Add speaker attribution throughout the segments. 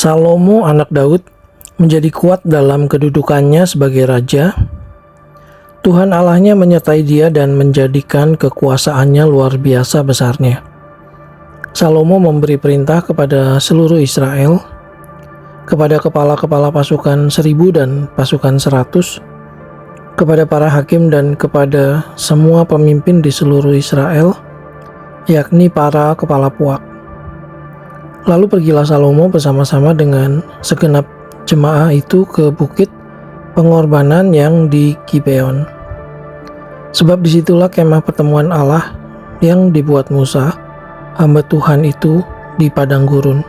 Speaker 1: Salomo anak Daud menjadi kuat dalam kedudukannya sebagai raja. Tuhan Allahnya menyertai dia dan menjadikan kekuasaannya luar biasa besarnya. Salomo memberi perintah kepada seluruh Israel, kepada kepala-kepala pasukan 1000 dan pasukan 100, kepada para hakim dan kepada semua pemimpin di seluruh Israel, yakni para kepala puak. Lalu pergilah Salomo bersama-sama dengan segenap jemaah itu ke bukit pengorbanan yang di Gibeon. Sebab disitulah kemah pertemuan Allah yang dibuat Musa, hamba Tuhan itu, di padang gurun.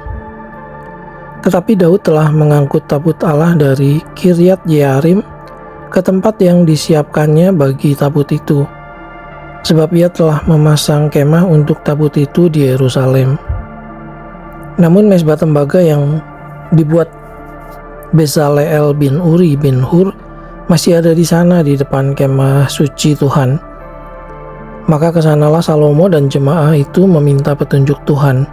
Speaker 1: Tetapi Daud telah mengangkut tabut Allah dari Kiryat Yearim ke tempat yang disiapkannya bagi tabut itu, sebab ia telah memasang kemah untuk tabut itu di Yerusalem. Namun mezbah tembaga yang dibuat Bezaleel bin Uri bin Hur masih ada di sana di depan kemah suci Tuhan. Maka kesanalah Salomo dan jemaah itu meminta petunjuk Tuhan.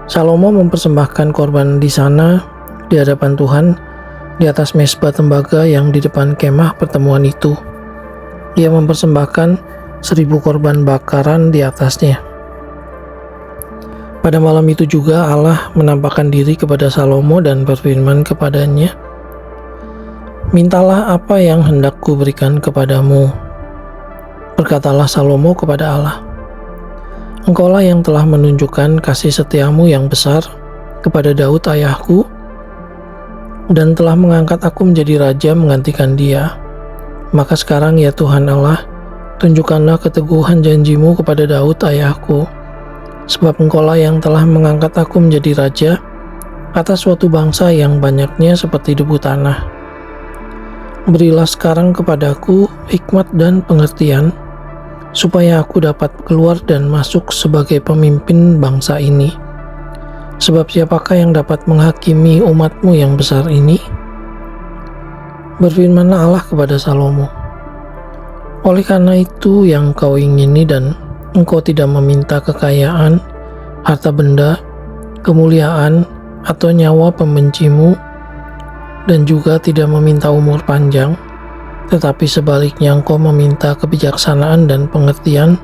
Speaker 1: Salomo mempersembahkan korban di sana di hadapan Tuhan di atas mezbah tembaga yang di depan kemah pertemuan itu. Ia mempersembahkan 1000 korban bakaran di atasnya. Pada malam itu juga Allah menampakkan diri kepada Salomo dan berfirman kepadanya, "Mintalah apa yang hendak kuberikan kepadamu." Berkatalah Salomo kepada Allah, "Engkaulah yang telah menunjukkan kasih setiamu yang besar kepada Daud ayahku, dan telah mengangkat aku menjadi raja menggantikan dia. Maka sekarang ya Tuhan Allah, tunjukkanlah keteguhan janjimu kepada Daud ayahku. Sebab engkaulah yang telah mengangkat aku menjadi raja atas suatu bangsa yang banyaknya seperti debu tanah. Berilah sekarang kepadaku hikmat dan pengertian, supaya aku dapat keluar dan masuk sebagai pemimpin bangsa ini. Sebab siapakah yang dapat menghakimi umatmu yang besar ini?" Berfirmanlah Allah kepada Salomo, "Oleh karena itu yang kau ingini dan engkau tidak meminta kekayaan, harta benda, kemuliaan, atau nyawa pembencimu, dan juga tidak meminta umur panjang, tetapi sebaliknya engkau meminta kebijaksanaan dan pengertian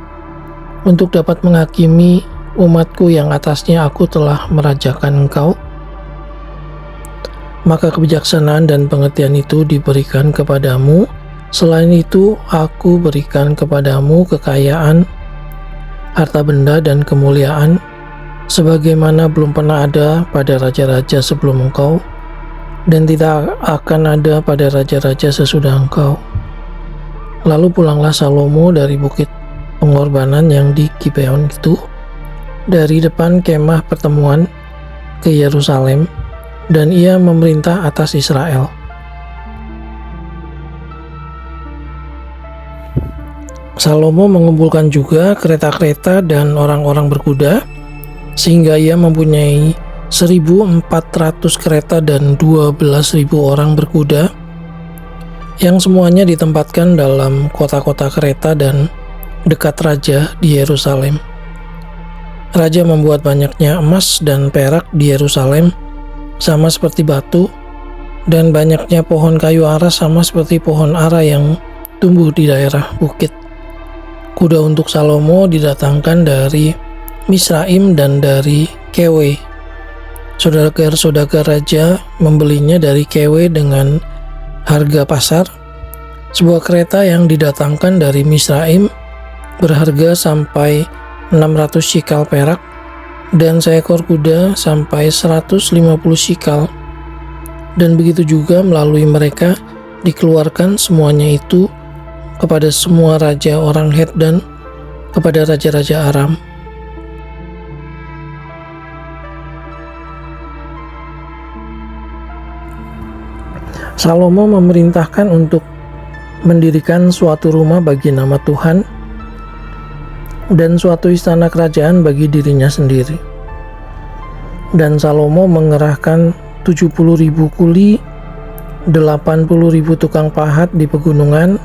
Speaker 1: untuk dapat menghakimi umatku yang atasnya aku telah merajakan engkau, maka kebijaksanaan dan pengertian itu diberikan kepadamu. Selain itu, aku berikan kepadamu kekayaan, harta benda dan kemuliaan, sebagaimana belum pernah ada pada raja-raja sebelum engkau, dan tidak akan ada pada raja-raja sesudah engkau." Lalu pulanglah Salomo dari bukit pengorbanan yang di Gibeon itu, dari depan kemah pertemuan ke Yerusalem, dan ia memerintah atas Israel. Salomo mengumpulkan juga kereta-kereta dan orang-orang berkuda, sehingga ia mempunyai 1400 kereta dan 12.000 orang berkuda, yang semuanya ditempatkan dalam kota-kota kereta dan dekat raja di Yerusalem. Raja membuat banyaknya emas dan perak di Yerusalem, sama seperti batu, dan banyaknya pohon kayu ara sama seperti pohon ara yang tumbuh di daerah bukit. Kuda untuk Salomo didatangkan dari Misraim dan dari Kewe. Saudagar-saudagar raja membelinya dari Kewe dengan harga pasar. Sebuah kereta yang didatangkan dari Misraim berharga sampai 600 shikal perak, dan seekor kuda sampai 150 shikal. Dan begitu juga melalui mereka dikeluarkan semuanya itu kepada semua raja orang Het dan kepada raja-raja Aram. Salomo memerintahkan untuk mendirikan suatu rumah bagi nama Tuhan dan suatu istana kerajaan bagi dirinya sendiri. Dan Salomo mengerahkan 70.000 kuli, 80.000 tukang pahat di pegunungan,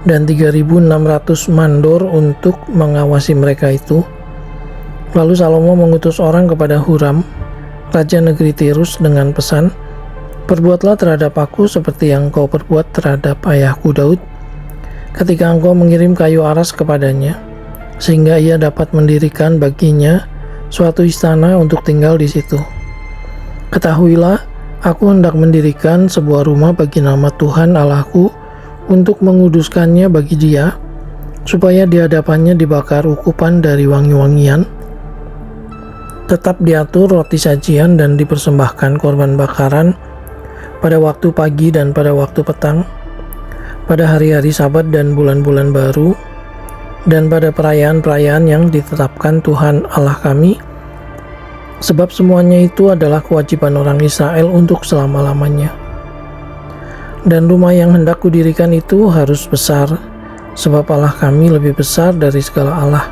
Speaker 1: dan 3.600 mandor untuk mengawasi mereka itu. Lalu Salomo mengutus orang kepada Huram, raja negeri Tirus dengan pesan, "Perbuatlah terhadap aku seperti yang kau perbuat terhadap ayahku Daud, ketika engkau mengirim kayu aras kepadanya, sehingga ia dapat mendirikan baginya suatu istana untuk tinggal di situ. Ketahuilah, aku hendak mendirikan sebuah rumah bagi nama Tuhan Allahku untuk menguduskannya bagi dia, supaya di hadapannya dibakar ukupan dari wangi-wangian. Tetap diatur roti sajian dan dipersembahkan korban bakaran pada waktu pagi dan pada waktu petang, pada hari-hari Sabat dan bulan-bulan baru, dan pada perayaan-perayaan yang ditetapkan Tuhan Allah kami, sebab semuanya itu adalah kewajiban orang Israel untuk selama-lamanya. Dan rumah yang hendak kudirikan itu harus besar, sebab Allah kami lebih besar dari segala Allah.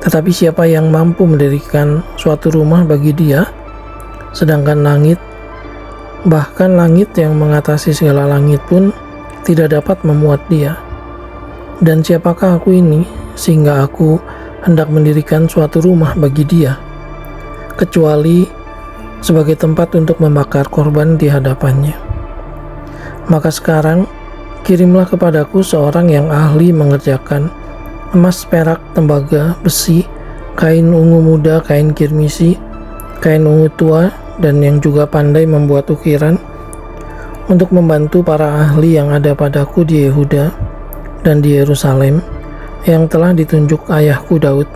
Speaker 1: Tetapi siapa yang mampu mendirikan suatu rumah bagi dia, sedangkan langit, bahkan langit yang mengatasi segala langit pun tidak dapat memuat dia? Dan siapakah aku ini, sehingga aku hendak mendirikan suatu rumah bagi dia, kecuali sebagai tempat untuk membakar korban di hadapannya? Maka sekarang, kirimlah kepadaku seorang yang ahli mengerjakan emas, perak, tembaga, besi, kain ungu muda, kain kirmisi, kain ungu tua, dan yang juga pandai membuat ukiran, untuk membantu para ahli yang ada padaku di Yehuda dan di Yerusalem, yang telah ditunjuk ayahku Daud.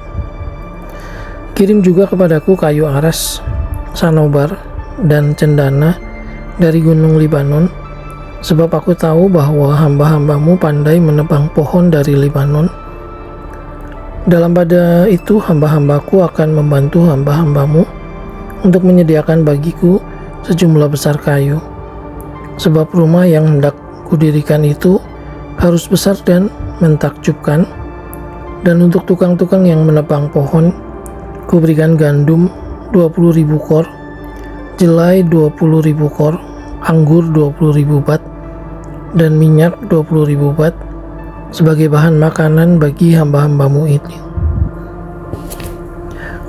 Speaker 1: Kirim juga kepadaku kayu aras, sanobar, dan cendana dari gunung Libanon, sebab aku tahu bahwa hamba-hambamu pandai menebang pohon dari Libanon. Dalam pada itu hamba-hambaku akan membantu hamba-hambamu untuk menyediakan bagiku sejumlah besar kayu, sebab rumah yang hendak kudirikan itu harus besar dan mentakjubkan. Dan untuk tukang-tukang yang menebang pohon, kuberikan gandum 20.000 kor, jelai 20.000 kor, anggur 20.000 bat, dan minyak 20.000 bat, sebagai bahan makanan bagi hamba-hambamu ini.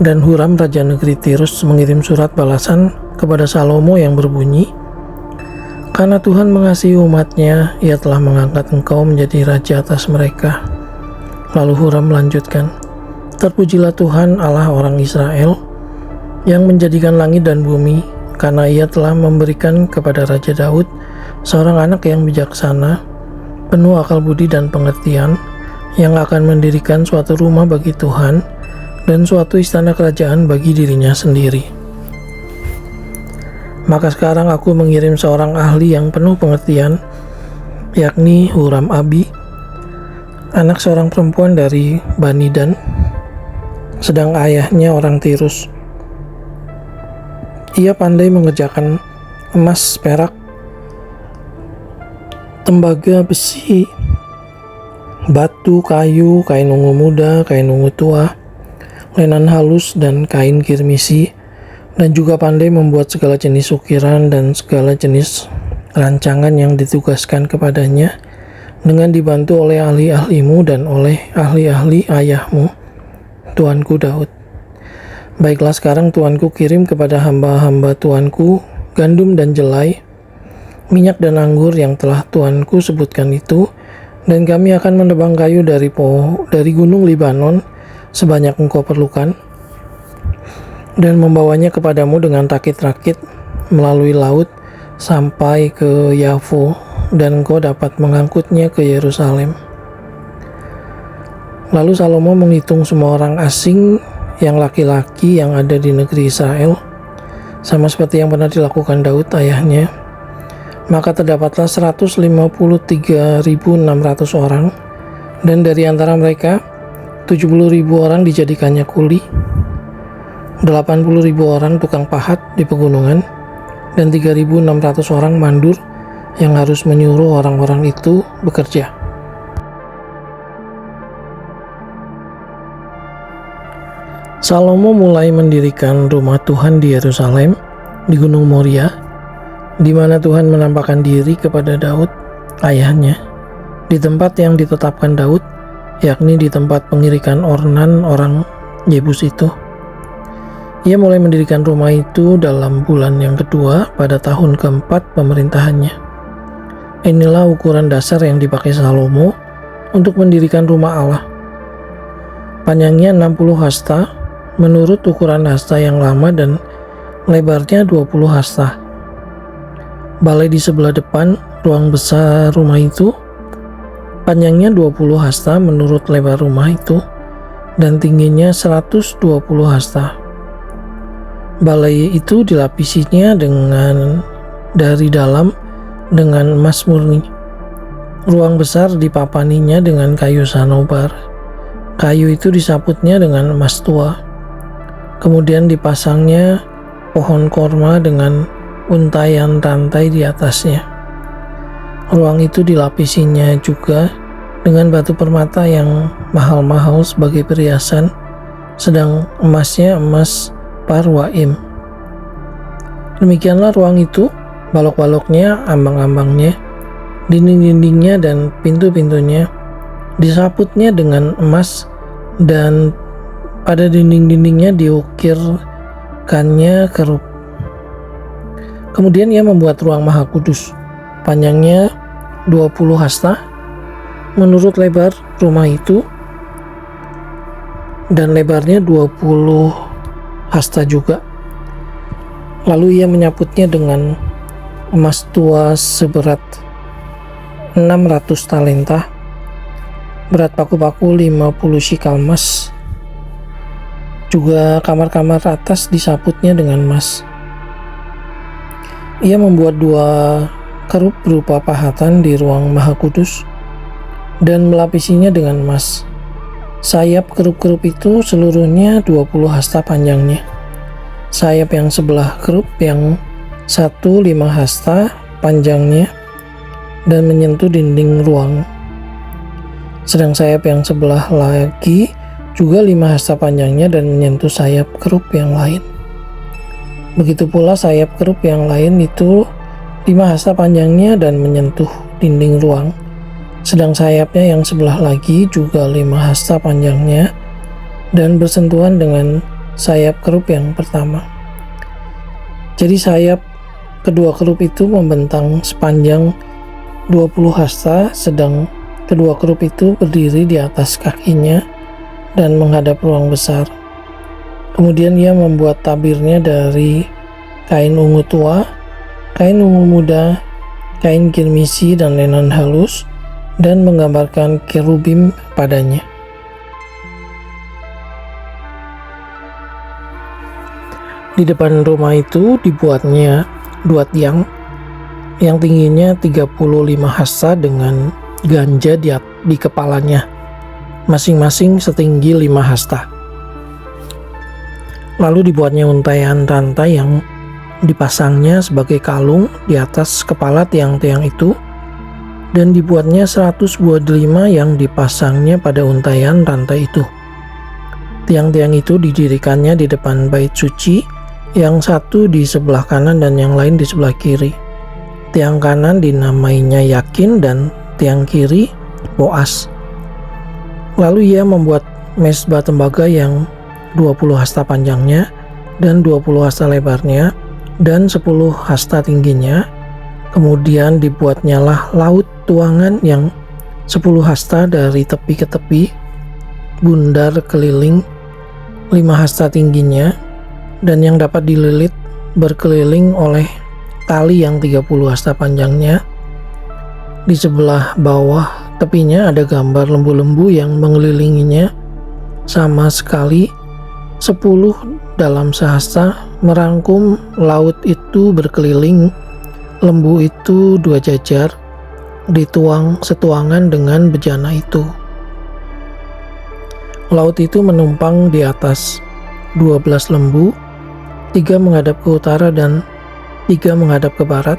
Speaker 1: Dan Huram raja negeri Tirus mengirim surat balasan kepada Salomo yang berbunyi, "Karena Tuhan mengasihi umatnya, ia telah mengangkat engkau menjadi raja atas mereka." Lalu Huram melanjutkan, "Terpujilah Tuhan Allah orang Israel, yang menjadikan langit dan bumi, karena ia telah memberikan kepada Raja Daud seorang anak yang bijaksana, penuh akal budi dan pengertian, yang akan mendirikan suatu rumah bagi Tuhan dan suatu istana kerajaan bagi dirinya sendiri. Maka sekarang aku mengirim seorang ahli yang penuh pengertian, yakni Huram Abi, anak seorang perempuan dari Bani Dan, sedang ayahnya orang Tirus. Ia pandai mengerjakan emas, perak, tembaga, besi, batu, kayu, kain ungu muda, kain ungu tua, lenan halus, dan kain kirmisi, dan juga pandai membuat segala jenis ukiran dan segala jenis rancangan yang ditugaskan kepadanya, dengan dibantu oleh ahli-ahlimu dan oleh ahli-ahli ayahmu, Tuanku Daud. Baiklah, sekarang Tuanku kirim kepada hamba-hamba Tuanku gandum dan jelai, minyak dan anggur yang telah Tuanku sebutkan itu, dan kami akan menebang kayu dari gunung Libanon sebanyak engkau perlukan, dan membawanya kepadamu dengan rakit-rakit melalui laut sampai ke Yafo, dan engkau dapat mengangkutnya ke Yerusalem." Lalu Salomo menghitung semua orang asing yang laki-laki yang ada di negeri Israel, sama seperti yang pernah dilakukan Daud ayahnya. Maka terdapatlah 153.600 orang, dan dari antara mereka 70.000 orang dijadikannya kuli, 80.000 orang tukang pahat di pegunungan, dan 3.600 orang mandur yang harus menyuruh orang-orang itu bekerja. Salomo mulai mendirikan rumah Tuhan di Yerusalem, di Gunung Moria, di mana Tuhan menampakkan diri kepada Daud, ayahnya, di tempat yang ditetapkan Daud, yakni di tempat pengirikan Ornan orang Yebus itu. Ia mulai mendirikan rumah itu dalam bulan yang kedua pada tahun keempat pemerintahannya. Inilah ukuran dasar yang dipakai Salomo untuk mendirikan rumah Allah. Panjangnya 60 hasta menurut ukuran hasta yang lama dan lebarnya 20 hasta. Balai di sebelah depan ruang besar rumah itu panjangnya 20 hasta menurut lebar rumah itu dan tingginya 120 hasta. Balai itu dilapisinya dari dalam dengan emas murni. Ruang besar dipapaninya dengan kayu sanobar. Kayu itu disaputnya dengan emas tua. Kemudian dipasangnya pohon korma dengan untayan rantai di atasnya. Ruang itu dilapisinya juga dengan batu permata yang mahal-mahal sebagai perhiasan, sedang emasnya emas parwaim. Demikianlah ruang itu, balok-baloknya, ambang-ambangnya, dinding-dindingnya dan pintu-pintunya disaputnya dengan emas, dan pada dinding-dindingnya diukirkannya kerup. Kemudian ia membuat ruang maha kudus, panjangnya 20 hasta menurut lebar rumah itu dan lebarnya 20 hasta juga. Lalu ia menyaputnya dengan emas tua seberat 600 talenta, berat paku-paku 50 shikal emas. Juga kamar-kamar atas disaputnya dengan emas. Ia membuat 2 kerup berupa pahatan di ruang maha kudus dan melapisinya dengan emas. Sayap kerup-kerup itu seluruhnya 20 hasta panjangnya. Sayap yang sebelah kerup yang 5 hasta panjangnya dan menyentuh dinding ruang. Sedang sayap yang sebelah lagi juga 5 hasta panjangnya dan menyentuh sayap kerup yang lain. Begitu pula sayap kerup yang lain itu 5 hasta panjangnya dan menyentuh dinding ruang. Sedang sayapnya yang sebelah lagi juga 5 hasta panjangnya dan bersentuhan dengan sayap kerup yang pertama. Jadi sayap kedua kerup itu membentang sepanjang 20 hasta, sedang kedua kerup itu berdiri di atas kakinya dan menghadap ruang besar. Kemudian ia membuat tabirnya dari kain ungu tua, kain ungu muda, kain kirmisi dan lenan halus, dan menggambarkan kerubim padanya. Di depan rumah itu dibuatnya 2 tiang yang tingginya 35 hasta dengan ganja di kepalanya, masing-masing setinggi 5 hasta. Lalu dibuatnya untaian rantai yang dipasangnya sebagai kalung di atas kepala tiang-tiang itu, dan dibuatnya 100 buah delima yang dipasangnya pada untaian rantai itu. Tiang-tiang itu didirikannya di depan bait suci, yang satu di sebelah kanan dan yang lain di sebelah kiri. Tiang kanan dinamainya Yakin dan tiang kiri Boas. Lalu ia membuat mesbah tembaga yang 20 hasta panjangnya dan 20 hasta lebarnya dan 10 hasta tingginya. Kemudian dibuatnyalah laut tuangan yang 10 hasta dari tepi ke tepi, bundar keliling 5 hasta tingginya, dan yang dapat dililit berkeliling oleh tali yang 30 hasta panjangnya. Di sebelah bawah tepinya ada gambar lembu-lembu yang mengelilinginya, sama sekali 10 dalam sehasta merangkum laut itu berkeliling. Lembu itu 2 jajar, dituang setuangan dengan bejana itu. Laut itu menumpang di atas 12 lembu, 3 menghadap ke utara dan 3 menghadap ke barat,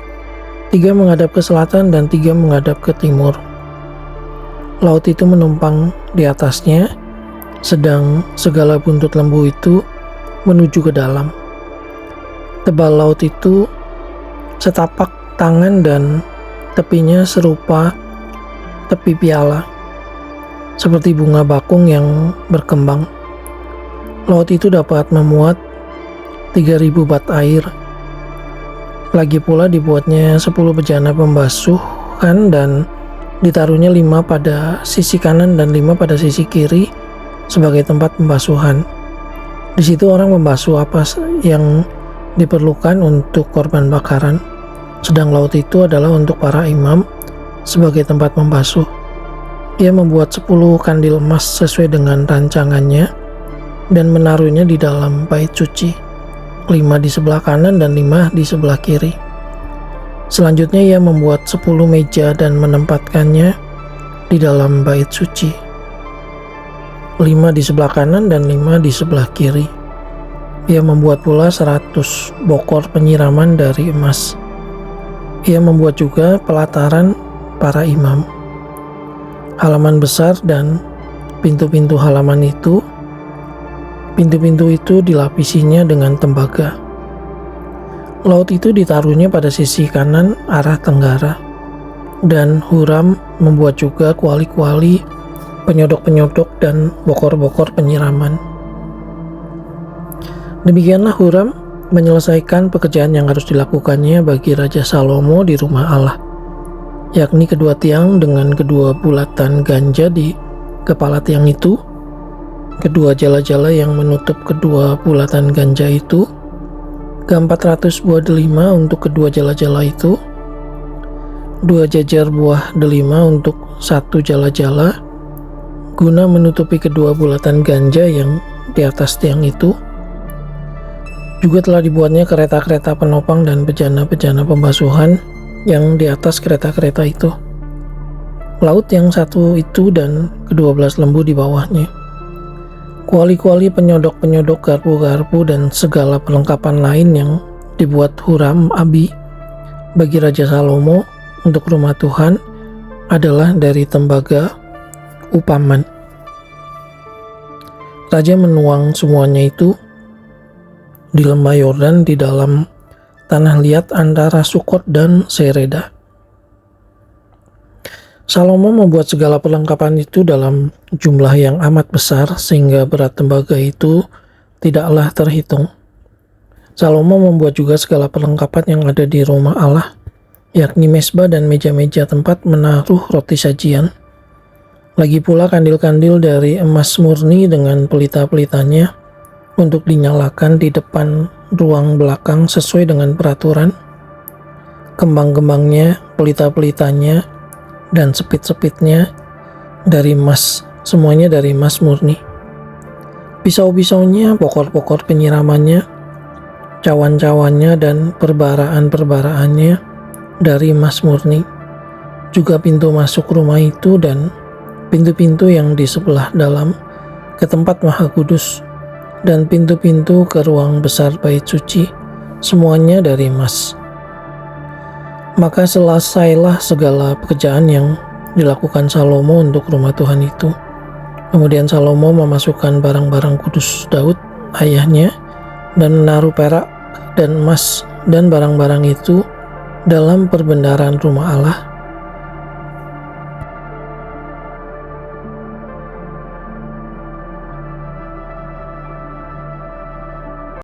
Speaker 1: 3 menghadap ke selatan dan 3 menghadap ke timur. Laut itu menumpang di atasnya, sedang segala buntut lembu itu menuju ke dalam. Tebal laut itu setapak tangan dan tepinya serupa tepi piala, seperti bunga bakung yang berkembang. Laut itu dapat memuat 3.000 bat air. Lagi pula dibuatnya 10 bejana pembasuhan dan ditaruhnya 5 pada sisi kanan dan 5 pada sisi kiri sebagai tempat pembasuhan. Di situ orang membasuh apa yang diperlukan untuk korban bakaran, sedang laut itu adalah untuk para imam sebagai tempat membasuh. Ia membuat 10 kandil emas sesuai dengan rancangannya dan menaruhnya di dalam bait suci, 5 di sebelah kanan dan 5 di sebelah kiri. Selanjutnya ia membuat 10 meja dan menempatkannya di dalam bait suci, 5 di sebelah kanan dan 5 di sebelah kiri. Ia membuat pula 100 bokor penyiraman dari emas. Ia membuat juga pelataran para imam, halaman besar dan pintu-pintu halaman itu. Pintu-pintu itu dilapisinya dengan tembaga. Laut itu ditaruhnya pada sisi kanan arah tenggara, dan Huram membuat juga kuali-kuali, penyodok-penyodok, dan bokor-bokor penyiraman. Demikianlah Huram menyelesaikan pekerjaan yang harus dilakukannya bagi Raja Salomo di rumah Allah, yakni kedua tiang dengan kedua bulatan ganja di kepala tiang itu, kedua jala-jala yang menutup kedua bulatan ganja itu, ke-400 buah delima untuk kedua jala-jala itu, 2 jajar buah delima untuk 1 jala-jala, guna menutupi kedua bulatan ganja yang di atas tiang itu. Juga telah dibuatnya kereta-kereta penopang dan bejana-bejana pembasuhan yang di atas kereta-kereta itu, laut yang satu itu dan ke-12 lembu di bawahnya, kuali-kuali, penyodok-penyodok, garpu-garpu, dan segala perlengkapan lain yang dibuat Huram Abi bagi Raja Salomo untuk rumah Tuhan adalah dari tembaga upaman. Raja menuang semuanya itu di lembah Yordan di dalam tanah liat antara Sukot dan Sereda. Salomo membuat segala perlengkapan itu dalam jumlah yang amat besar sehingga berat tembaga itu tidaklah terhitung. Salomo membuat juga segala perlengkapan yang ada di rumah Allah, yakni mesbah dan meja-meja tempat menaruh roti sajian. Lagi pula kandil-kandil dari emas murni dengan pelita-pelitanya untuk dinyalakan di depan ruang belakang sesuai dengan peraturan. Kembang-kembangnya, pelita-pelitanya, dan sepit-sepitnya dari emas, semuanya dari emas murni. Pisau-pisaunya, pokor-pokor penyiramannya, cawan-cawannya, dan perbaraan-perbaraannya dari emas murni. Juga pintu masuk rumah itu dan pintu-pintu yang di sebelah dalam ke tempat Maha Kudus dan pintu-pintu ke ruang besar bait suci, semuanya dari emas. Maka selesailah segala pekerjaan yang dilakukan Salomo untuk rumah Tuhan itu. Kemudian Salomo memasukkan barang-barang kudus Daud, ayahnya, dan menaruh perak dan emas dan barang-barang itu dalam perbendaharaan rumah Allah